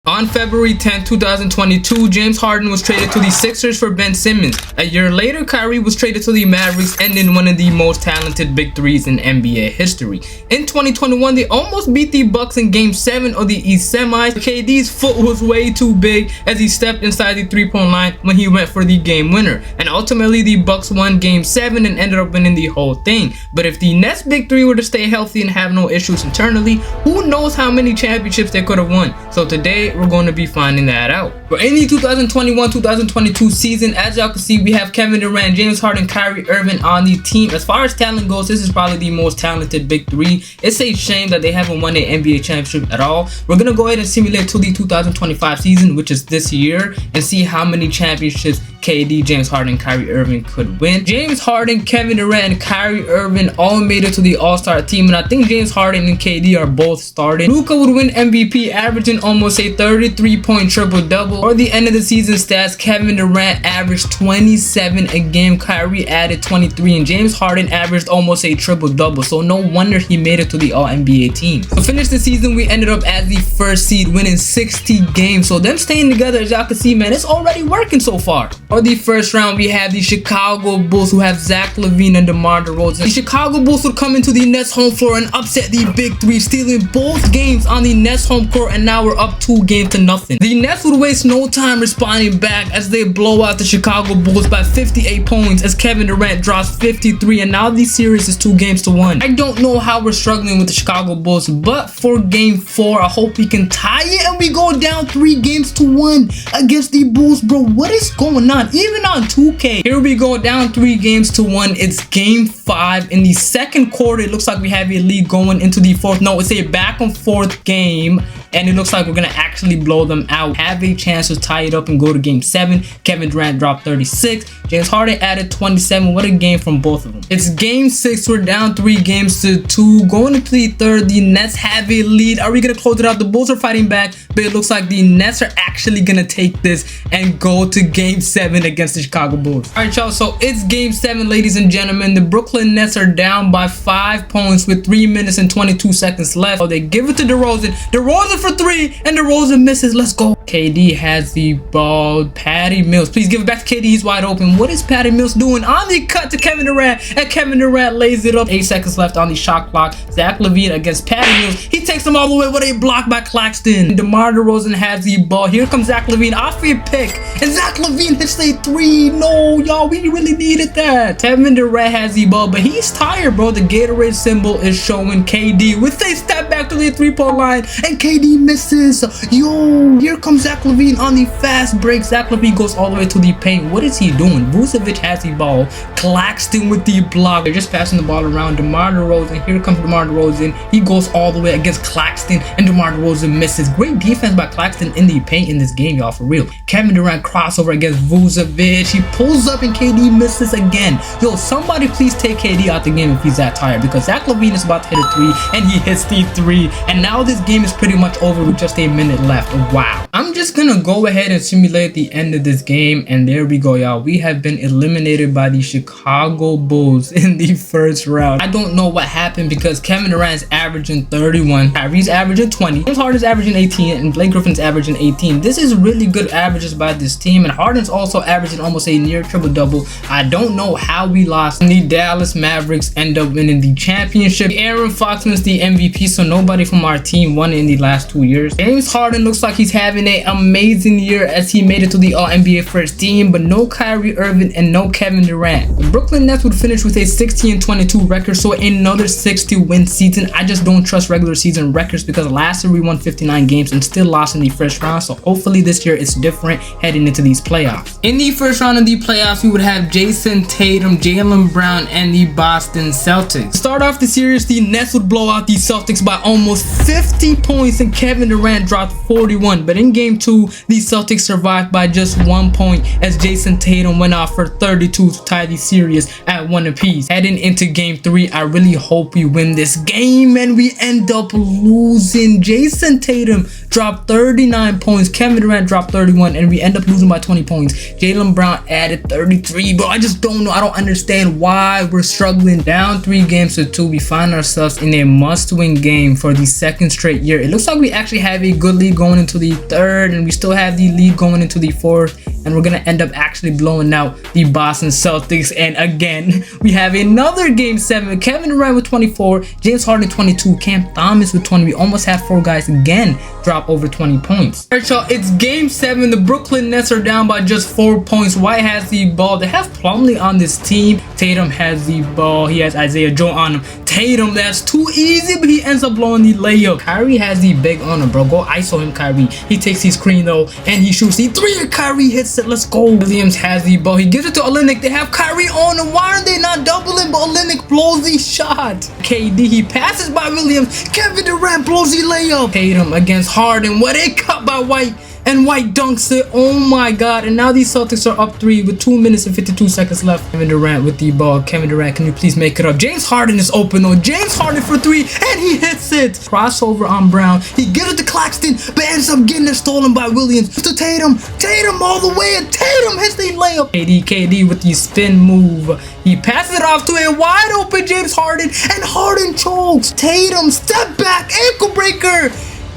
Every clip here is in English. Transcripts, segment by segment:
On February 10, 2022, James Harden was traded to the Sixers for Ben Simmons. A year later, Kyrie was traded to the Mavericks, ending one of the most talented big threes in NBA history. In 2021, they almost beat the Bucks in Game 7 of the East Semis. KD's foot was way too big as he stepped inside the three-point line when he went for the game winner. And ultimately, the Bucks won Game 7 and ended up winning the whole thing. But if the Nets big three were to stay healthy and have no issues internally, who knows how many championships they could have won. So today, we're going to be finding that out. But in the 2021-2022 season, as y'all can see, we have Kevin Durant, James Harden, Kyrie Irving on the team. As far as talent goes, this is probably the most talented big three. It's a shame that they haven't won an NBA championship at all. We're going to go ahead and simulate to the 2025 season, which is this year, and see how many championships KD, James Harden, Kyrie Irving could win. James Harden, Kevin Durant, and Kyrie Irving all made it to the All-Star team, and I think James Harden and KD are both starting. Luka would win MVP, averaging almost a 33-point triple-double. For the end of the season stats, Kevin Durant averaged 27 a game, Kyrie added 23, and James Harden averaged almost a triple-double, so no wonder he made it to the All-NBA team. To finish the season, we ended up as the first seed, winning 60 games, so them staying together, as y'all can see, man, it's already working so far. For the first round, we have the Chicago Bulls, who have Zach LaVine and DeMar DeRozan. The Chicago Bulls would come into the Nets home floor and upset the big three, stealing both games on the Nets home court, and now we're up 2-0. The Nets would waste no time responding back as they blow out the Chicago Bulls by 58 points as Kevin Durant drops 53, and now the series is 2-1. I don't know how we're struggling with the Chicago Bulls, but for Game 4, I hope we can tie it and we go down 3-1 against the Bulls, bro. What is going on? Even on 2K, here we go, down 3-1. It's Game 5. In the second quarter, it looks like we have a lead going into the fourth. No, it's a back and forth game, and it looks like we're gonna actually blow them out, have a chance to tie it up and go to Game 7. Kevin Durant dropped 36, James Harden added 27. What a game from both of them. It's Game 6. We're down 3-2 going into the third. The Nets have a lead. Are we gonna close it out? The Bulls are fighting back, but it looks like the Nets are actually gonna take this and go to Game 7 against the Chicago Bulls. All right, y'all, so it's Game 7, ladies and gentlemen. The Brooklyn Nets are down by 5 points with 3 minutes and 22 seconds left. So they give it to DeRozan for 3, and DeRozan misses. Let's go. KD has the ball. Patty Mills, please give it back to KD. He's wide open. What is Patty Mills doing? On the cut to Kevin Durant, and Kevin Durant lays it up. 8 seconds left on the shot clock. Zach LaVine against Patty Mills. He takes them all the way with a block by Claxton. DeMar DeRozan has the ball. Here comes Zach LaVine off a pick, and Zach LaVine hits a 3. No, y'all, we really needed that. Kevin Durant has the ball, but he's tired, bro. The Gatorade symbol is showing KD with a step back to the 3-point line, and KD misses. Yo, here comes Zach LaVine on the fast break. Zach LaVine goes all the way to the paint. What is he doing? Vucevic has the ball. Claxton with the block. They're just passing the ball around. DeMar DeRozan. Here comes DeMar DeRozan. He goes all the way against Claxton, and DeMar DeRozan misses. Great defense by Claxton in the paint in this game, y'all, for real. Kevin Durant crossover against Vucevic. He pulls up and KD misses again. Yo, somebody please take KD out the game if he's that tired, because Zach LaVine is about to hit a 3, and he hits the 3, and now this game is pretty much over with just a minute left. Wow. I'm just gonna go ahead and simulate the end of this game, and there we go, y'all. We have been eliminated by the Chicago Bulls in the first round. I don't know what happened, because Kevin Durant is averaging 31, Kyrie's averaging 20, James Harden's averaging 18, and Blake Griffin's averaging 18. This is really good averages by this team, and Harden's also averaging almost a near triple-double. I don't know how we lost, and the Dallas Mavericks end up winning the championship. Aaron Fox wins the MVP, so nobody from our team won in the last 2 years. James Harden looks like he's having an amazing year as he made it to the All-NBA first team, but no Kyrie Irving and no Kevin Durant. The Brooklyn Nets would finish with a 60-22 record, so another 60-win season. I just don't trust regular season records, because last year we won 59 games and still lost in the first round, so hopefully this year it's different heading into these playoffs. In the first round of the playoffs, we would have Jason Tatum, Jaylen Brown, and the Boston Celtics. To start off the series, the Nets would blow out the Celtics by almost 50 points, and Kevin Durant dropped 41, but in Game 2, the Celtics survived by just 1 point as Jason Tatum went off for 32 to tie the series at 1 apiece. Heading into Game 3, I really hope we win this game, and we end up losing. Jason Tatum dropped 39 points, Kevin Durant dropped 31, and we end up losing by 20 points. Jaylen Brown added 33, bro. I just don't know. I don't understand why we're struggling. Down 3-2. We find ourselves in a must-win game for the second straight year. It looks like we actually have a good lead going into the third, and we still have the lead going into the fourth, and we're gonna end up actually blowing out the Boston Celtics. And again, we have another game 7. Kevin Durant with 24, James Harden 22, Cam Thomas with 20. We almost have 4 guys again drop over 20 points. All right, y'all, it's game 7. The Brooklyn Nets are down by just 4 points. White has the ball. They have Plumlee on this team. Tatum has the ball. He has Isaiah Joe on him. Tatum, that's too easy, but he ends up blowing the layup. Kyrie has the big on him, bro. Go ISO him, Kyrie. He takes his screen though, and he shoots the 3, and Kyrie hits it. Let's go. Williams has the ball. He gives it to Olynyk. They have Kyrie on him. Why aren't they not doubling? But Olynyk blows the shot. KD, he passes by Williams. Kevin Durant blows the layup. Tatum against Harden. What a cut by White. And White dunks it. Oh my god. And now these Celtics are up 3 with 2 minutes and 52 seconds left. Kevin Durant with the ball. Kevin Durant, can you please make it up? James Harden is open though. James Harden for 3, and he hits it. Crossover on Brown. He gives it to Claxton, but ends up getting it stolen by Williams. To Tatum. Tatum all the way, and Tatum hits the layup. KD with the spin move. He passes it off to a wide open James Harden, and Harden chokes. Tatum, step back, ankle breaker.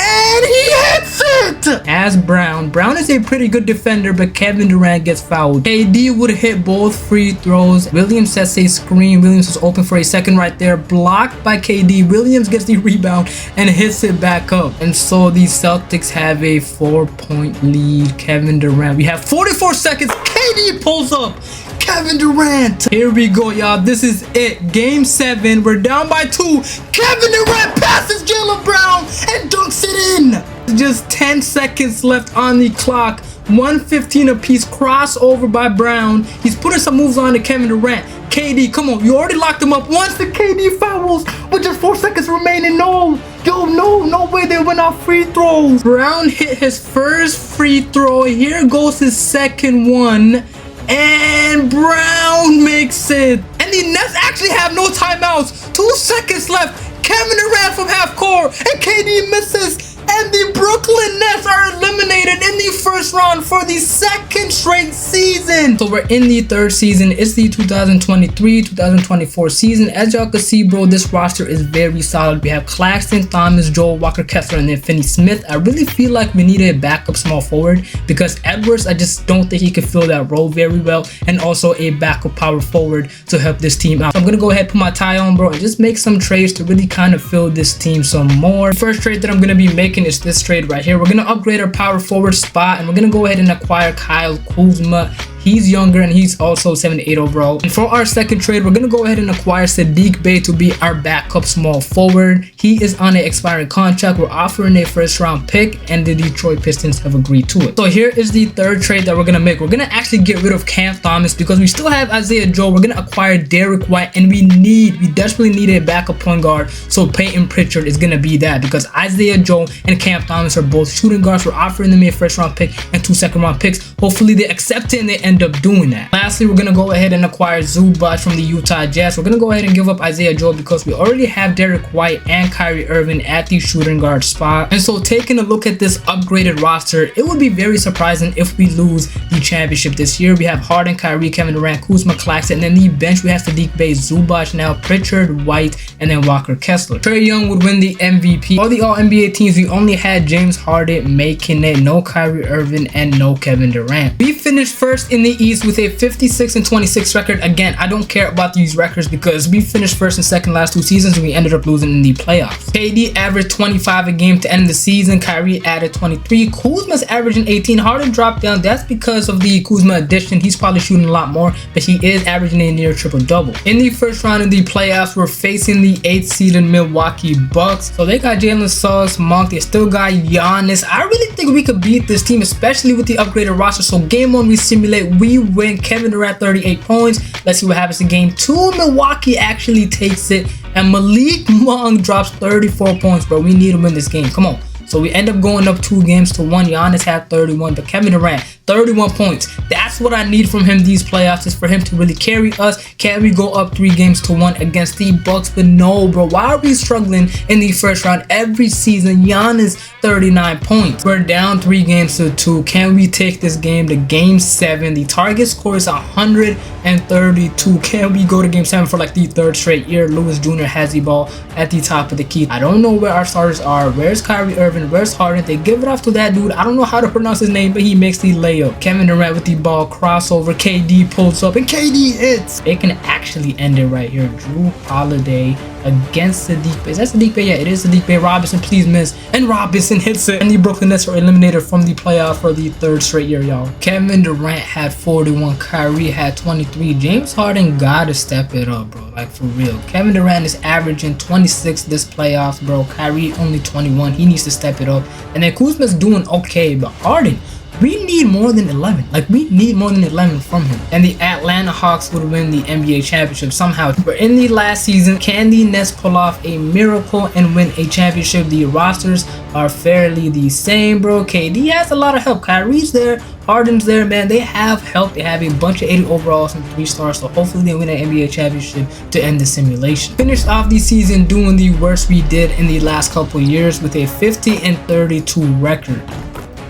And he hits it! As Brown is a pretty good defender, but Kevin Durant gets fouled. KD would hit both free throws. Williams sets a screen. Williams is open for a second right there. Blocked by KD. Williams gets the rebound and hits it back up. And so the Celtics have a 4-point lead. Kevin Durant. We have 44 seconds. KD pulls up. Kevin Durant. Here we go, y'all. This is it. Game 7. We're down by 2. Kevin Durant passes Jaylen Brown and dunks it in. Just 10 seconds left on the clock. 1:15 apiece. Crossover by Brown. He's putting some moves on to Kevin Durant. KD, come on. You already locked him up. Once the KD fouls with just 4 seconds remaining. No. Yo, no way they went off free throws. Brown hit his first free throw. Here goes his second one. And Brown makes it. And the Nets actually have no timeouts. 2 seconds left. Kevin Durant from half court, and KD misses. And the Brooklyn Nets are eliminated in the first round for the second straight season. So we're in the third season. It's the 2023-2024 season. As y'all can see, bro, this roster is very solid. We have Claxton, Thomas, Joel, Walker Kessler, and then Finney Smith. I really feel like we need a backup small forward because Edwards, I just don't think he can fill that role very well. And also a backup power forward to help this team out. So I'm going to go ahead and put my tie on, bro, and just make some trades to really kind of fill this team some more. The first trade that I'm going to be making is this trade right here. We're going to upgrade our power forward spot, and we're going to go ahead and acquire Kyle Kuzma. He's younger and he's also 78 overall. And for our second trade, we're going to go ahead and acquire Saddiq Bey to be our backup small forward. He is on an expiring contract. We're offering a first round pick, and the Detroit Pistons have agreed to it. So here is the third trade that we're going to make. We're going to actually get rid of Cam Thomas because we still have Isaiah Joe. We're going to acquire Derek White, and we desperately need a backup point guard. So Peyton Pritchard is going to be that because Isaiah Joe and Cam Thomas are both shooting guards. We're offering them a first round pick and 2 second round picks. Hopefully they accept it and they end up doing that. Lastly, we're going to go ahead and acquire Zubac from the Utah Jazz. We're going to go ahead and give up Isaiah Joe because we already have Derek White and Kyrie Irving at the shooting guard spot. And so taking a look at this upgraded roster, it would be very surprising if we lose the championship this year. We have Harden, Kyrie, Kevin Durant, Kuzma, Claxton, and then the bench we have Saddiq Bey, Zubac, now Pritchard, White, and then Walker Kessler. Trae Young would win the MVP. All the All-NBA teams, we only had James Harden making it, no Kyrie Irving, and no Kevin Durant. We finished first in the East with a 56-26 record. Again, I don't care about these records because we finished first and second last 2 seasons and we ended up losing in the playoffs. KD averaged 25 a game to end the season. Kyrie added 23. Kuzma's averaging 18. Harden dropped down. That's because of the Kuzma addition. He's probably shooting a lot more, but he is averaging a near triple-double. In the first round of the playoffs, we're facing the 8th seeded Milwaukee Bucks. So they got Jalen Suggs, Monk. They still got Giannis. I really think we could beat this team, especially with the upgraded roster. So game 1, we simulate, we win. Kevin Durant 38 points. Let's see what happens in game 2. Milwaukee actually takes it, and Malik Monk drops 34 points, bro. We need to win this game. Come on. So we end up going up 2-1. Giannis had 31, but Kevin Durant 31 points. That's what I need from him these playoffs, is for him to really carry us. Can we go up 3-1 against the Bucks? But no, bro. Why are we struggling in the first round every season? Giannis 39 points. We're down 3-2. Can we take this game to game 7? The target score is 132. Can we go to game 7 for like the 3rd straight year? Lewis Jr. has the ball at the top of the key. I don't know where our starters are. Where's Kyrie Irving? Where's Harden? They give it off to that dude. I don't know how to pronounce his name, but he makes the layup. Kevin Durant with the ball, crossover. KD pulls up and KD hits. They can actually end it right here. Drew Holiday against Saddiq Bey. Is that Saddiq Bey? Yeah, it is Saddiq Bey. Robinson, please miss. And Robinson hits it. And the Brooklyn Nets are eliminated from the playoff for the 3rd straight year, y'all. Kevin Durant had 41. Kyrie had 23. James Harden gotta step it up, bro. Like, for real. Kevin Durant is averaging 26 this playoffs, bro. Kyrie only 21. He needs to step it up. And then Kuzma's doing okay, but Harden, we need more than 11. Like, we need more than 11 from him. And the Atlanta Hawks would win the NBA championship somehow. But in the last season, can the Nets pull off a miracle and win a championship? The rosters are fairly the same, bro. KD has a lot of help. Kyrie's there. Harden's there, man. They have help. They have a bunch of 80 overalls and 3 stars. So hopefully they win an NBA championship to end the simulation. Finished off the season doing the worst we did in the last couple years with a 50-32 record.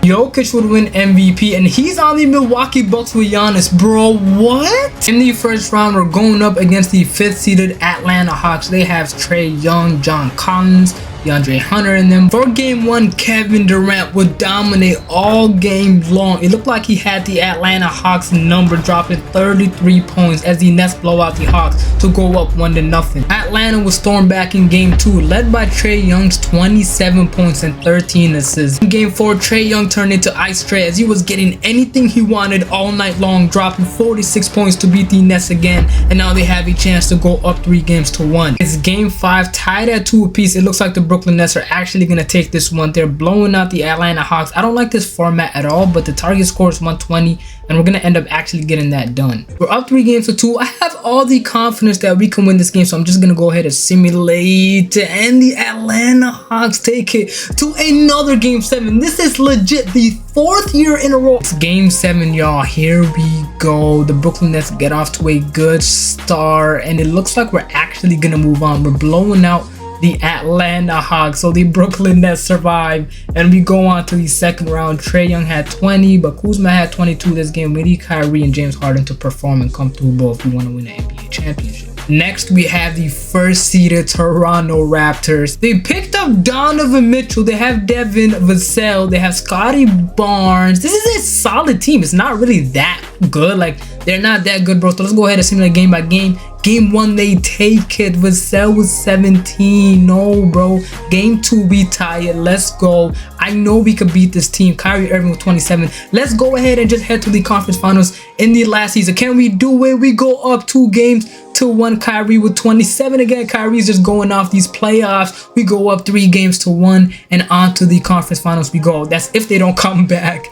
Jokic would win MVP, and he's on the Milwaukee Bucks with Giannis, bro. What? In the first round, we're going up against the 5th-seeded Atlanta Hawks. They have Trae Young, John Collins, DeAndre Hunter in them. For game 1, Kevin Durant would dominate all game long. It looked like he had the Atlanta Hawks number, dropping 33 points as the Nets blow out the Hawks to go up 1-0. Atlanta was stormed back in game 2, led by Trae Young's 27 points and 13 assists. In game 4, Trae Young turned into Ice Trae as he was getting anything he wanted all night long, dropping 46 points to beat the Nets again, and now they have a chance to go up 3-1. It's game 5, tied at 2 apiece. It looks like the Brooklyn Nets are actually going to take this one. They're blowing out the Atlanta Hawks. I don't like this format at all, but the target score is 120, and we're going to end up actually getting that done. We're up 3-2. I have all the confidence that we can win this game, so I'm just going to go ahead and simulate, and the Atlanta Hawks take it to another game 7. This is legit the 4th year in a row. It's game 7, y'all. Here we go. The Brooklyn Nets get off to a good start, and it looks like we're actually going to move on. We're blowing out the Atlanta Hawks, so the Brooklyn Nets survive, and we go on to the 2nd round. Trae Young had 20, but Kuzma had 22 this game. We need Kyrie and James Harden to perform and come through both if we want to win the NBA championship. Next, we have the 1st-seeded Toronto Raptors. They picked up Donovan Mitchell. They have Devin Vassell. They have Scotty Barnes. This is a solid team. It's not really that good. Like, they're not that good, bro. So let's go ahead and simulate game by game. Game 1, they take it. Vassell with 17. No, bro. Game 2, we tie it. Let's go. I know we could beat this team. Kyrie Irving with 27. Let's go ahead and just head to the conference finals in the last season. Can we do it? We go up 2-1. Kyrie with 27 again. Kyrie's just going off these playoffs. We go up 3-1 and on to the conference finals we go. That's if they don't come back.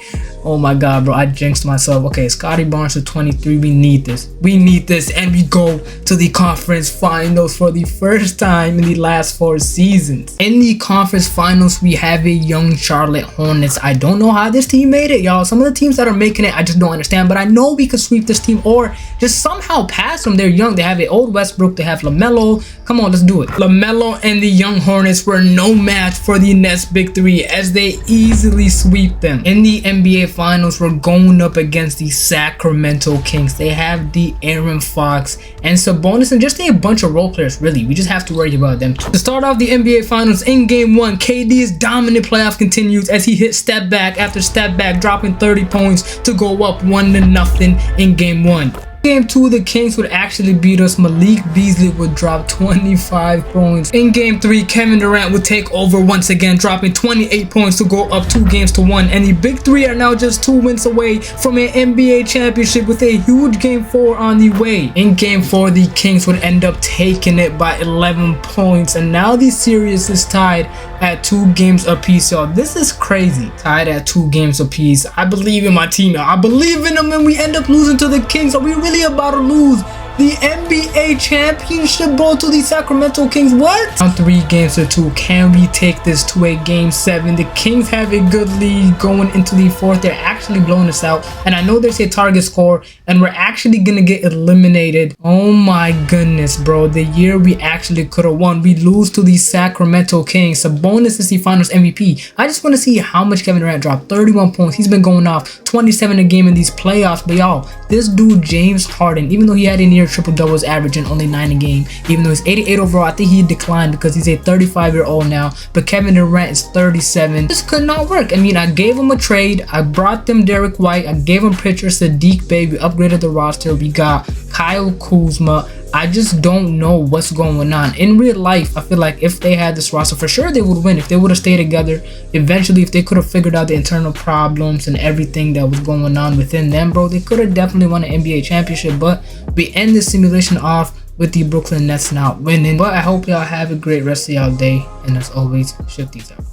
Oh my god, bro, I jinxed myself. Okay, Scotty Barnes with 23. We need this. We need this, and we go to the conference finals for the first time in the last 4 seasons. In the conference finals, we have a young Charlotte Hornets. I don't know how this team made it, y'all. Some of the teams that are making it, I just don't understand, but I know we could sweep this team or just somehow pass them. They're young. They have an old Westbrook. They have LaMelo. Come on, let's do it. LaMelo and the young Hornets were no match for the Nets big 3 as they easily sweep them. In the NBA finals, we're going up against the Sacramento Kings. They have De'Aaron Fox and Sabonis and just a bunch of role players, really. We just have to worry about them too. To start off the NBA finals, in game 1, KD's dominant playoff continues as he hits step back after step back, dropping 30 points to go up 1-0 in game 1. Game 2, the Kings would actually beat us. Malik Beasley would drop 25 points. In game 3, Kevin Durant would take over once again, dropping 28 points to go up 2-1. And the big 3 are now just 2 wins away from an NBA championship with a huge game 4 on the way. In game 4, the Kings would end up taking it by 11 points. And now the series is tied at 2 games apiece, y'all. This is crazy. Tied at 2 games apiece. I believe in my team, y'all. I believe in them, and we end up losing to the Kings. Are we really about to lose the NBA championship, bro, to the Sacramento Kings. What? On 3-2. Can we take this to a game 7? The Kings have a good lead going into the 4th. They're actually blowing us out. And I know there's a target score, and we're actually gonna get eliminated. Oh my goodness, bro. The year we actually could have won. We lose to the Sacramento Kings. Sabonis is the Finals MVP. I just want to see how much Kevin Durant dropped. 31 points. He's been going off 27 a game in these playoffs. But y'all, this dude James Harden, even though he had a near triple doubles averaging only 9 a game, even though he's 88 overall, I think he declined because he's a 35-year-old now. But Kevin Durant is 37. This could not work. I mean, I gave him a trade. I brought them Derek White. I gave him pictures, Sadiq Bey. We upgraded the roster. We got Kyle Kuzma. I just don't know what's going on. In real life, I feel like if they had this roster, for sure they would win. If they would have stayed together, eventually, if they could have figured out the internal problems and everything that was going on within them, bro, they could have definitely won an NBA championship. But we end this simulation off with the Brooklyn Nets not winning. But I hope y'all have a great rest of y'all day. And as always, Shifty's out.